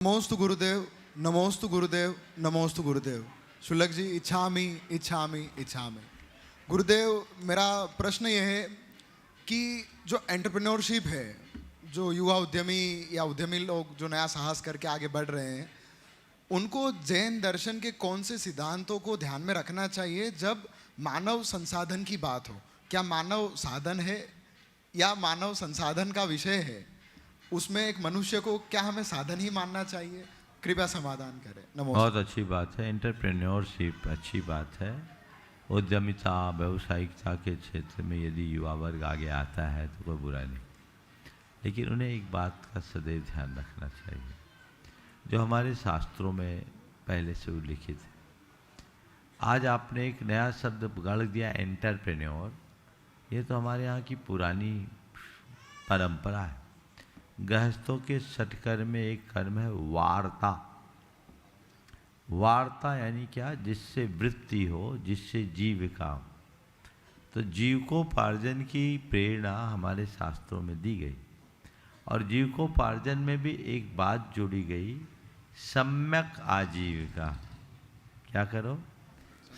नमोस्तु गुरुदेव, नमोस्तु गुरुदेव, नमोस्तु गुरुदेव। शुल्लक जी, इच्छामि इच्छामि इच्छामि। गुरुदेव, मेरा प्रश्न ये है कि जो एंटरप्रेन्योरशिप है, जो युवा उद्यमी या उद्यमी लोग जो नया साहस करके आगे बढ़ रहे हैं, उनको जैन दर्शन के कौन से सिद्धांतों को ध्यान में रखना चाहिए जब मानव संसाधन की बात हो? क्या मानव साधन है या मानव संसाधन का विषय है? उसमें एक मनुष्य को क्या हमें साधन ही मानना चाहिए? कृपया समाधान करें। नमस्कार। बहुत अच्छी बात है, एंटरप्रेन्योरशिप अच्छी बात है। उद्यमिता व्यावसायिकता के क्षेत्र में यदि युवा वर्ग आगे आता है तो कोई बुरा नहीं, लेकिन उन्हें एक बात का सदैव ध्यान रखना चाहिए जो हमारे शास्त्रों में पहले से उल्लिखित है। आज आपने एक नया शब्द गढ़ दिया, एंटरप्रेन्योर। ये तो हमारे यहाँ की पुरानी परंपरा है। गृहस्थों के षटकर्म में एक कर्म है वार्ता। वार्ता यानी क्या? जिससे वृत्ति हो, जिससे जीविका हो। तो जीविकोपार्जन की प्रेरणा हमारे शास्त्रों में दी गई, और जीविकोपार्जन में भी एक बात जोड़ी गई, सम्यक आजीविका। क्या करो?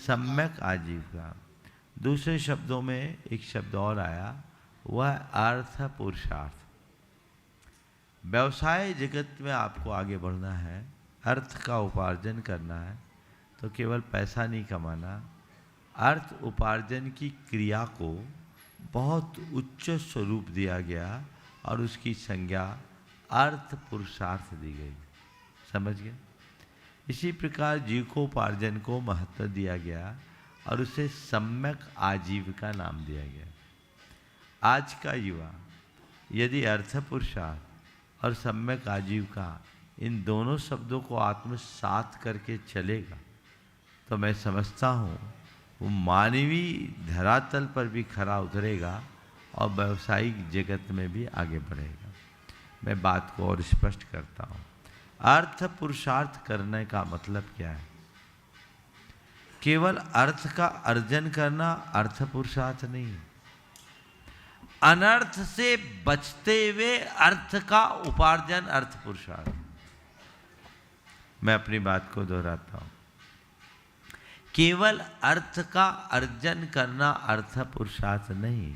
सम्यक आजीविका। दूसरे शब्दों में एक शब्द और आया, वह अर्थ पुरुषार्थ। व्यवसाय जगत में आपको आगे बढ़ना है, अर्थ का उपार्जन करना है, तो केवल पैसा नहीं कमाना, अर्थ उपार्जन की क्रिया को बहुत उच्च स्वरूप दिया गया और उसकी संज्ञा अर्थ पुरुषार्थ दी गई। समझ गए? इसी प्रकार जीविकोपार्जन को महत्व दिया गया और उसे सम्यक आजीविका नाम दिया गया। आज का युवा यदि अर्थ पुरुषार्थ और सम्यक आजीविका, इन दोनों शब्दों को आत्मसात करके चलेगा तो मैं समझता हूँ वो मानवीय धरातल पर भी खरा उतरेगा और व्यावसायिक जगत में भी आगे बढ़ेगा। मैं बात को और स्पष्ट करता हूँ। अर्थ पुरुषार्थ करने का मतलब क्या है? केवल अर्थ का अर्जन करना अर्थ पुरुषार्थ नहीं है। अनर्थ से बचते हुए अर्थ का उपार्जन अर्थ पुरुषार्थ। मैं अपनी बात को दोहराता हूं। केवल अर्थ का अर्जन करना अर्थ पुरुषार्थ नहीं,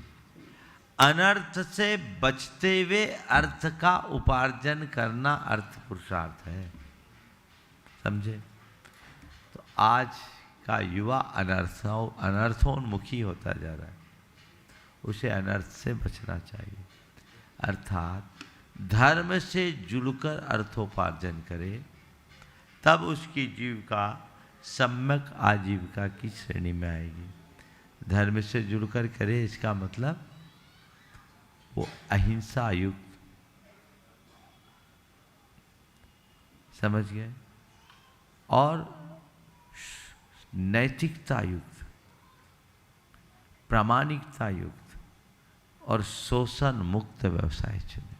अनर्थ से बचते हुए अर्थ का उपार्जन करना अर्थ पुरुषार्थ है। समझे? तो आज का युवा अनर्थोन्मुखी होता जा रहा है, उसे अनर्थ से बचना चाहिए। अर्थात धर्म से जुड़कर अर्थोपार्जन करे, तब उसकी जीविका सम्यक आजीविका की श्रेणी में आएगी। धर्म से जुड़कर करे, इसका मतलब वो अहिंसा युक्त, समझ गए, और नैतिकता युक्त, प्रामाणिकता युक्त और शोषण मुक्त व्यवसाय चले।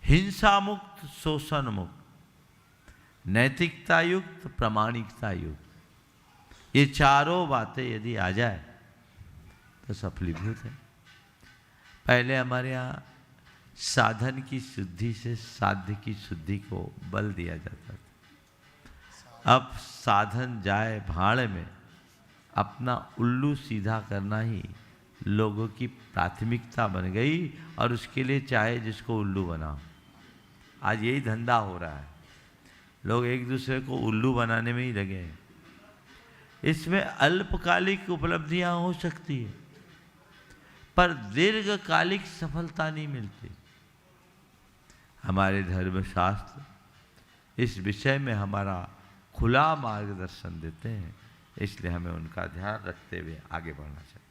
हिंसा मुक्त, शोषण मुक्त, नैतिकता युक्त, प्रामाणिकता युक्त, ये चारों बातें यदि आ जाए तो सफलीभूत है। पहले हमारे यहाँ साधन की शुद्धि से साध्य की शुद्धि को बल दिया जाता था। अब साधन जाए भाड़ में, अपना उल्लू सीधा करना ही लोगों की प्राथमिकता बन गई, और उसके लिए चाहे जिसको उल्लू बनाओ। आज यही धंधा हो रहा है, लोग एक दूसरे को उल्लू बनाने में ही लगे हैं। इसमें अल्पकालिक उपलब्धियां हो सकती है, पर दीर्घकालिक सफलता नहीं मिलती। हमारे धर्मशास्त्र इस विषय में हमारा खुला मार्गदर्शन देते हैं, इसलिए हमें उनका ध्यान रखते हुए आगे बढ़ना चाहिए।